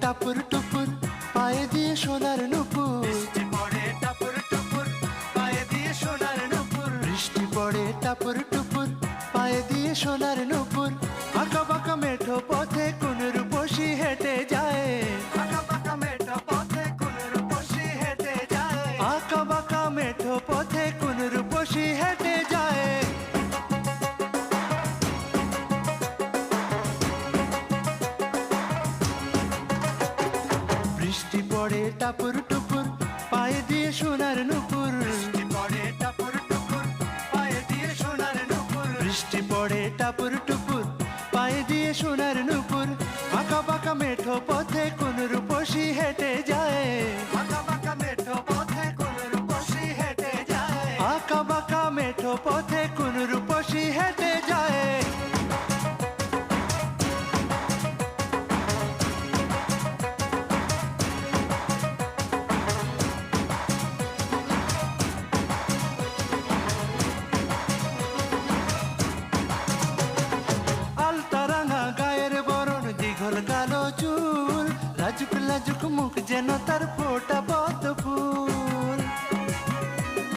টাপুর টুপুর পায়ে দিয়ে সোনার নুপুর, বৃষ্টি পড়ে টাপুর টুপুর পায়ে দিয়ে সোনার নুপুর, বৃষ্টি পড়ে টাপুর টুপুর পায়ে দিয়ে সোনার নুপুর। আঁকা বাঁকা মেঠো পথে কোন রূপসী হেঁটে যায়, আঁকা বাঁকা মেঠো পথে কোন রূপসী হেঁটে যায়, আঁকা বাঁকা মেঠো পথে কোন রূপসী হেঁটে যায়। বৃষ্টি পড়ে টাপুর টুপুর পায়ে দিয়ে সোনার নুপুর, বৃষ্টি পড়ে টাপুর টুপুর পায়ে দিয়ে সোনার নুপুর, বৃষ্টি পড়ে টাপুর টুপুর পায়ে দিয়ে সোনার নুপুর। আঁকা বাঁকা মেঠো পথে কোন রূপসী হেঁটে যায়, আঁকা বাঁকা মেঠো পথে কোন রূপসী হেঁটে যায়, আঁকা বাঁকা মেঠো পথে কোন রূপসী হেঁটে যায়। আলতা রাঙা গায়ের বরণ, দীঘল কালো চুল, লাজুক লাজুক মুখ যেন তার ফোঁটা